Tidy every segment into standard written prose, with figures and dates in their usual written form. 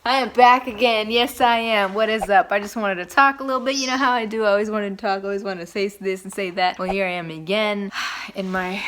I am back again. Yes, I am. What is up? I just wanted to talk a little bit. You know how I do. I always wanted to talk. I always wanted to say this and say that. Well, here I am again in my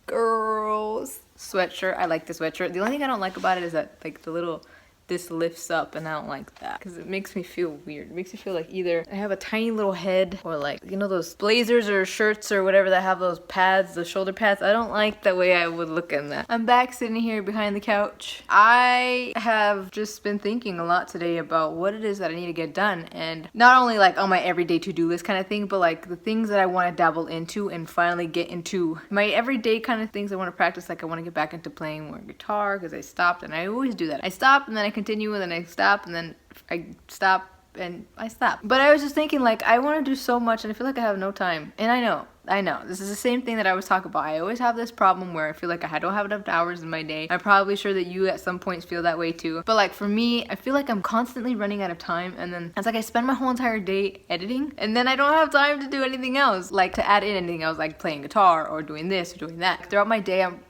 girls sweatshirt. I like this sweatshirt. The only thing I don't like about it is that like the little this lifts up, and I don't like that because it makes me feel weird. It makes me feel like either I have a tiny little head or like, you know, those blazers or shirts or whatever that have those pads, the shoulder pads. I don't like the way I would look in that. I'm back sitting here behind the couch. I have just been thinking a lot today about what it is that I need to get done, and not only like on my everyday to-do list kind of thing, but like the things that I want to dabble into and finally get into my everyday kind of things I want to practice. Like I want to get back into playing more guitar because I stopped, and I always do that. I stop and then I continue and then I stop and then I stop and I stop. But I was just thinking, like, I want to do so much and I feel like I have no time. And I know this is the same thing that I was talking about. I always have this problem where I feel like I don't have enough hours in my day. I'm probably sure that you at some points feel that way too. But like for me, I feel like I'm constantly running out of time, and then it's like I spend my whole entire day editing and then I don't have time to do anything else, like to add in anything else, like playing guitar or doing this or doing that. Throughout my day, I'm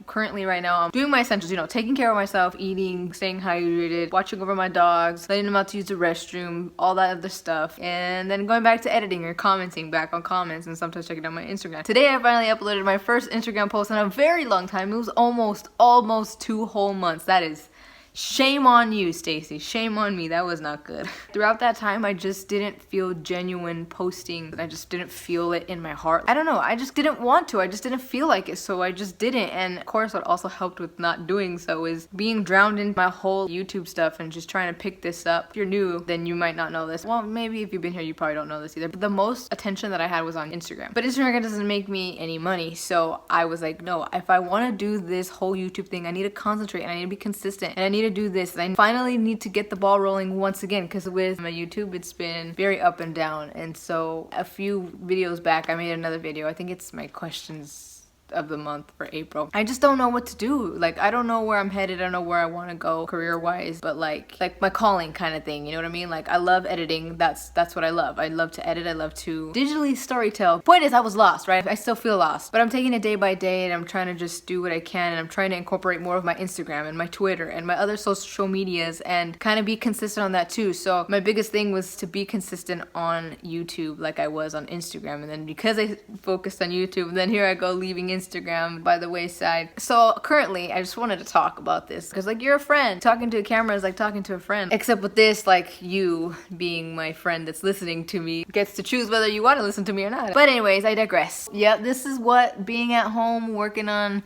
doing my essentials, you know, taking care of myself, eating, staying hydrated, watching over my dogs, letting them out to use the restroom, all that other stuff, and then going back to editing or commenting back on comments and sometimes checking out my Instagram. Today I finally uploaded my first Instagram post in a very long time. It was almost 2 whole months. That is shame on you, Stacy. Shame on me. That was not good. Throughout that time, I just didn't feel genuine posting. I just didn't feel it in my heart. I don't know. I just didn't want to. I just didn't feel like it, so I just didn't. And of course, what also helped with not doing so is being drowned in my whole YouTube stuff and just trying to pick this up. If you're new, then you might not know this. Well, maybe if you've been here, you probably don't know this either. But the most attention that I had was on Instagram. But Instagram doesn't make me any money, so I was like, no, if I want to do this whole YouTube thing, I need to concentrate and I need to be consistent and I need to do this, and I finally need to get the ball rolling once again, because with my YouTube it's been very up and down. And so a few videos back I made another video. I think it's my questions of the month for April. I just don't know what to do. Like I don't know where I'm headed. I don't know where I want to go career wise, but like my calling kind of thing, you know what I mean? Like I love editing. That's what I love. I love to edit. I love to digitally storytell. Point is, I was lost, right? I still feel lost, but I'm taking it day by day and I'm trying to just do what I can, and I'm trying to incorporate more of my Instagram and my Twitter and my other social medias and kind of be consistent on that too. So my biggest thing was to be consistent on YouTube like I was on Instagram, and then because I focused on YouTube, then here I go leaving Instagram by the wayside. So currently I just wanted to talk about this because like you're a friend. Talking to a camera is like talking to a friend, except with this, like you being my friend that's listening to me gets to choose whether you want to listen to me or not. But anyways, I digress. Yeah, this is what being at home working on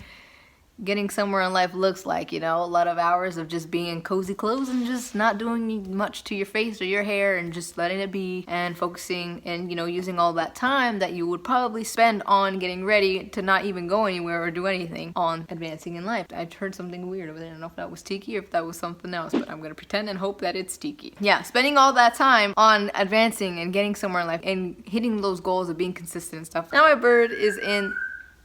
getting somewhere in life looks like, you know, a lot of hours of just being in cozy clothes and just not doing much to your face or your hair and just letting it be and focusing and, you know, using all that time that you would probably spend on getting ready to not even go anywhere or do anything on advancing in life. I heard something weird over there. I don't know if that was Tiki or if that was something else, but I'm gonna pretend and hope that it's Tiki. Yeah, spending all that time on advancing and getting somewhere in life and hitting those goals of being consistent and stuff. Now my bird is in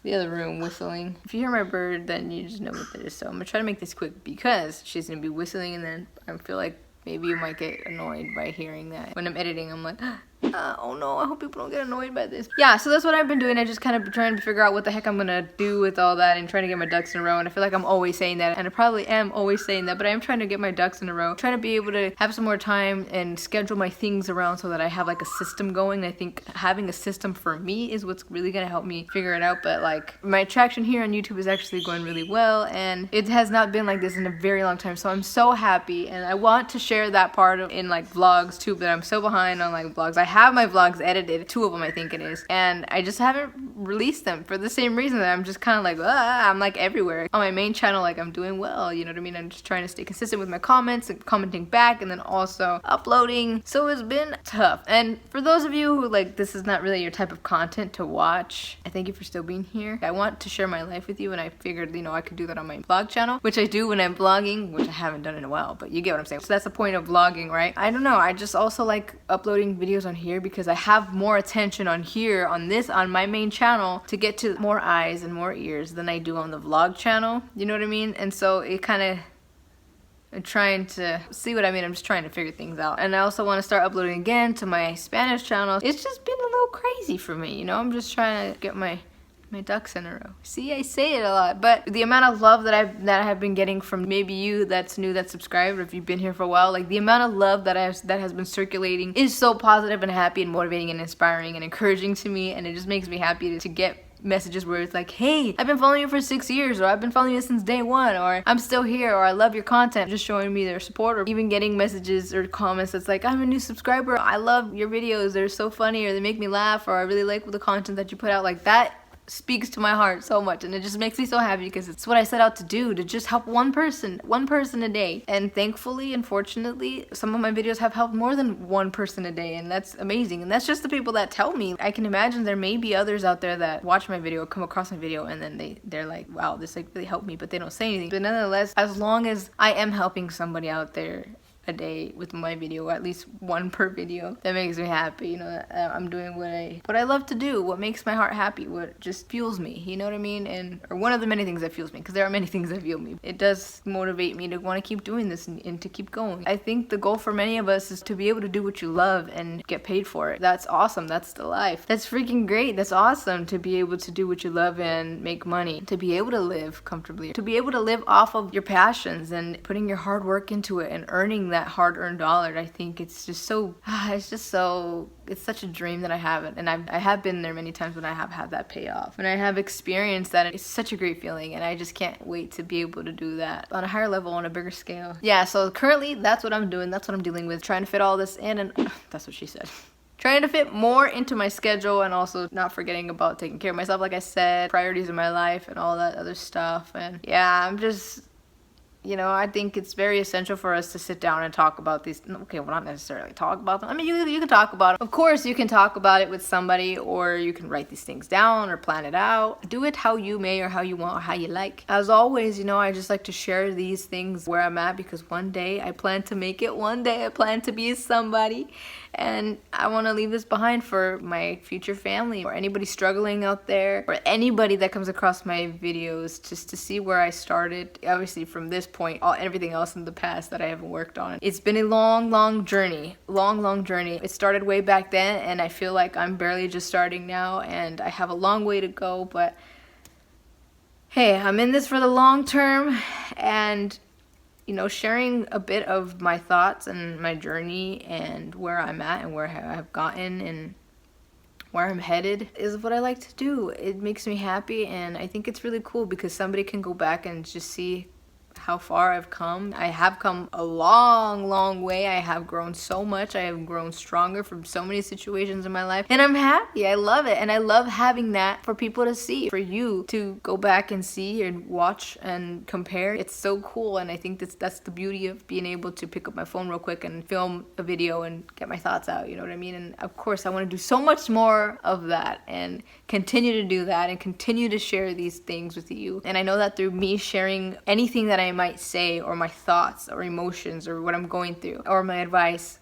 the other room whistling. If you hear my bird, then you just know what that is. So I'm gonna try to make this quick because she's gonna be whistling, and then I feel like maybe you might get annoyed by hearing that. When I'm editing, I'm like, oh no, I hope people don't get annoyed by this. Yeah, so that's what I've been doing. I just kind of trying to figure out what the heck I'm gonna do with all that and trying to get my ducks in a row. And I feel like I'm always saying that, and I probably am always saying that, but I am trying to get my ducks in a row. Trying to be able to have some more time and schedule my things around so that I have like a system going. I think having a system for me is what's really gonna help me figure it out. But like my traction here on YouTube is actually going really well, and it has not been like this in a very long time. So I'm so happy, and I want to share that part in like vlogs too, but I'm so behind on like vlogs. I have my vlogs edited, 2 of them I think it is, and I just haven't released them for the same reason that I'm just kind of like, I'm like everywhere. On my main channel, like I'm doing well, you know what I mean? I'm just trying to stay consistent with my comments and commenting back, and then also uploading. So it's been tough. And for those of you who like this is not really your type of content to watch, I thank you for still being here. I want to share my life with you, and I figured, you know, I could do that on my vlog channel, which I do when I'm vlogging, which I haven't done in a while, but you get what I'm saying. So that's the point of vlogging, right? I don't know, I just also like uploading videos on here because I have more attention on here, on my main channel, to get to more eyes and more ears than I do on the vlog channel, you know what I mean? And so it kind of, I'm trying to see what I mean. I'm just trying to figure things out. And I also want to start uploading again to my Spanish channel. It's just been a little crazy for me, you know? I'm just trying to get my my ducks in a row. See, I say it a lot, but the amount of love that I have been getting from maybe you that's new, that's subscribed, or if you've been here for a while, like the amount of love that has been circulating is so positive and happy and motivating and inspiring and encouraging to me, and it just makes me happy to get messages where it's like, hey, I've been following you for 6 years, or I've been following you since day one, or I'm still here, or I love your content, just showing me their support, or even getting messages or comments that's like, I'm a new subscriber, I love your videos, they're so funny, or they make me laugh, or I really like the content that you put out. Like that speaks to my heart so much, and it just makes me so happy because it's what I set out to do, to just help one person a day. And thankfully and fortunately, some of my videos have helped more than one person a day, and that's amazing. And that's just the people that tell me. I can imagine there may be others out there that watch my video, come across my video, and then they're like, wow, this like really helped me, but they don't say anything. But nonetheless, as long as I am helping somebody out there a day with my video, or at least one per video, that makes me happy. You know, I'm doing what I love to do, what makes my heart happy, what just fuels me, you know what I mean? And or one of the many things that fuels me, because there are many things that fuel me. It does motivate me to want to keep doing this and to keep going. I think the goal for many of us is to be able to do what you love and get paid for it. That's awesome. That's the life. That's freaking great. That's awesome to be able to do what you love and make money, to be able to live comfortably, to be able to live off of your passions and putting your hard work into it and earning that hard-earned dollar. I think it's just so, it's such a dream that I have it, and I have been there many times when I have had that payoff, and I have experienced that. It's such a great feeling, and I just can't wait to be able to do that on a higher level, on a bigger scale. Yeah, so currently that's what I'm doing, that's what I'm dealing with, trying to fit all this in, and that's what she said. Trying to fit more into my schedule, and also not forgetting about taking care of myself, like I said, priorities in my life and all that other stuff. And yeah, I'm just, you know, I think it's very essential for us to sit down and talk about these. Okay, well, not necessarily talk about them. I mean, you can talk about it. Of course, you can talk about it with somebody, or you can write these things down or plan it out. Do it how you may, or how you want, or how you like. As always, you know, I just like to share these things where I'm at, because one day I plan to make it. One day I plan to be somebody. And I want to leave this behind for my future family, or anybody struggling out there, or anybody that comes across my videos, just to see where I started. Obviously from this point, everything else in the past that I haven't worked on. It's been a long journey. Long journey. It started way back then, and I feel like I'm barely just starting now, and I have a long way to go, but hey, I'm in this for the long term. And you know, sharing a bit of my thoughts and my journey and where I'm at and where I've gotten and where I'm headed is what I like to do. It makes me happy, and I think it's really cool because somebody can go back and just see how far I've come. I have come a long way. I have grown so much. I have grown stronger from so many situations in my life, and I'm happy. I love it, and I love having that for people to see, for you to go back and see and watch and compare. It's so cool, and I think that's the beauty of being able to pick up my phone real quick and film a video and get my thoughts out, you know what I mean? And of course I want to do so much more of that, and continue to do that, and continue to share these things with you. And I know that through me sharing anything that I might say, or my thoughts or emotions or what I'm going through, or my advice,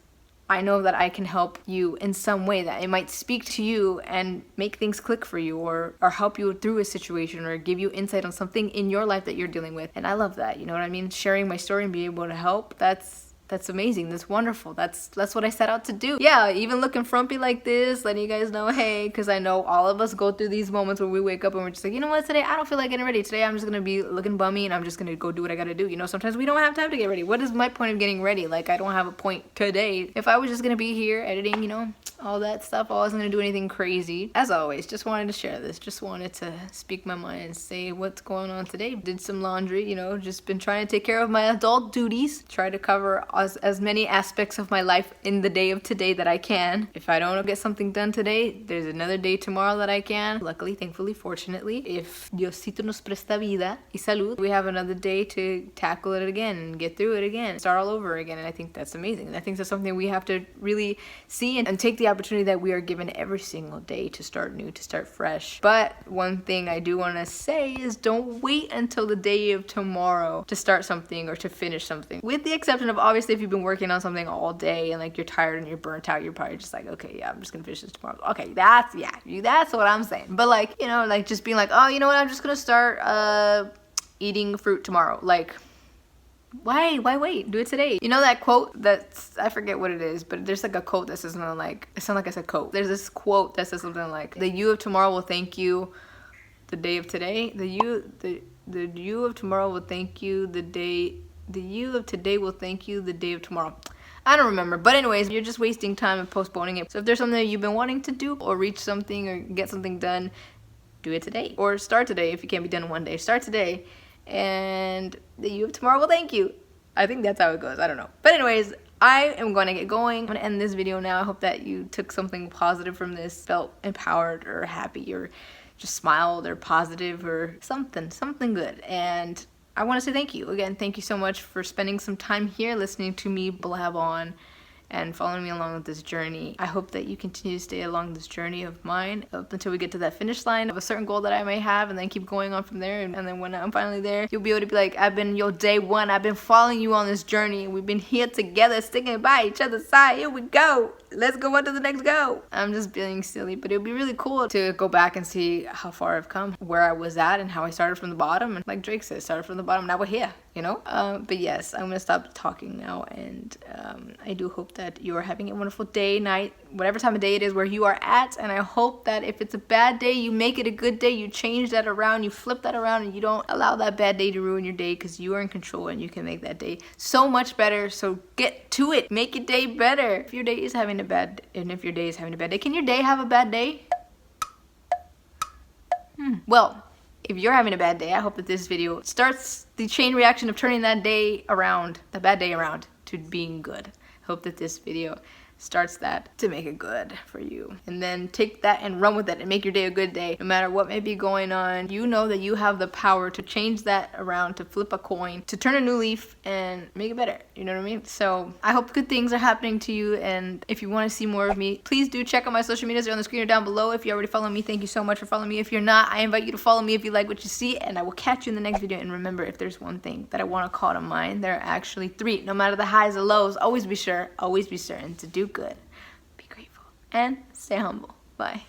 I know that I can help you in some way, that it might speak to you and make things click for you, or help you through a situation, or give you insight on something in your life that you're dealing with. And I love that, you know what I mean? Sharing my story and being able to help, that's amazing. That's wonderful. That's what I set out to do. Yeah, even looking frumpy like this, letting you guys know, hey, because I know all of us go through these moments where we wake up and we're just like, you know what, today I don't feel like getting ready. Today I'm just gonna be looking bummy, and I'm just gonna go do what I gotta do. You know, sometimes we don't have time to get ready. What is my point of getting ready? Like, I don't have a point today. If I was just gonna be here editing, you know, all that stuff, I wasn't gonna do anything crazy. As always, just wanted to share this. Just wanted to speak my mind and say what's going on today. Did some laundry, you know, just been trying to take care of my adult duties. Try to cover as many aspects of my life in the day of today that I can. If I don't get something done today, there's another day tomorrow that I can. Luckily, thankfully, fortunately, if Diosito nos presta vida y salud, we have another day to tackle it again and get through it again, start all over again. And I think that's amazing. And I think that's something we have to really see and take the opportunity that we are given every single day to start new, to start fresh. But one thing I do want to say is don't wait until the day of tomorrow to start something or to finish something. With the exception of, obviously, if you've been working on something all day and like you're tired and you're burnt out, you're probably just like, okay, yeah, I'm just gonna finish this tomorrow. Okay, that's what I'm saying. But like, you know, like just being like, oh, you know what, I'm just gonna start eating fruit tomorrow. Like, why wait? Do it today. You know that quote that's, I forget what it is, but there's like a quote that says something like, it sounds like I said quote. There's this quote that says something like, the you of tomorrow will thank you the day of today. The you of tomorrow will thank you. The you of today will thank you the day of tomorrow. I don't remember, but anyways, you're just wasting time and postponing it. So if there's something that you've been wanting to do or reach something or get something done, do it today. Or start today if you can't be done in one day. Start today, and the you of tomorrow will thank you. I think that's how it goes. I don't know. But anyways, I am going to get going. I'm going to end this video now. I hope that you took something positive from this, felt empowered or happy or just smiled or positive or something good. And I want to say thank you. Again, thank you so much for spending some time here listening to me blab on and following me along with this journey. I hope that you continue to stay along this journey of mine up until we get to that finish line of a certain goal that I may have, and then keep going on from there. And then when I'm finally there, you'll be able to be like, I've been your day one. I've been following you on this journey. We've been here together, sticking by each other's side. Here we go. Let's go on to the next goal. I'm just being silly, but it would be really cool to go back and see how far I've come, where I was at, and how I started from the bottom. And like Drake said, started from the bottom, now we're here, you know? But yes, I'm gonna stop talking now, and I do hope that you are having a wonderful day, night, whatever time of day it is where you are at. And I hope that if it's a bad day, you make it a good day. You change that around, you flip that around, and you don't allow that bad day to ruin your day, because you are in control and you can make that day so much better. So get to it, make your day better. If your day is having a bad day, can your day have a bad day? Well, if you're having a bad day, I hope that this video starts the chain reaction of turning that day around, the bad day around, to being good. Hope that this video starts that to make it good for you, and then take that and run with it and make your day a good day. No matter what may be going on, you know that you have the power to change that around, to flip a coin, to turn a new leaf and make it better. You know what I mean? So I hope good things are happening to you, and if you want to see more of me, please do check out my social medias. They're on the screen or down below. If you already follow me, thank you so much for following me. If you're not, I invite you to follow me if you like what you see, and I will catch you in the next video. And remember, if there's one thing that I want to call to mind, there are actually three. No matter the highs or lows, always be certain to do good, be grateful, and stay humble. Bye.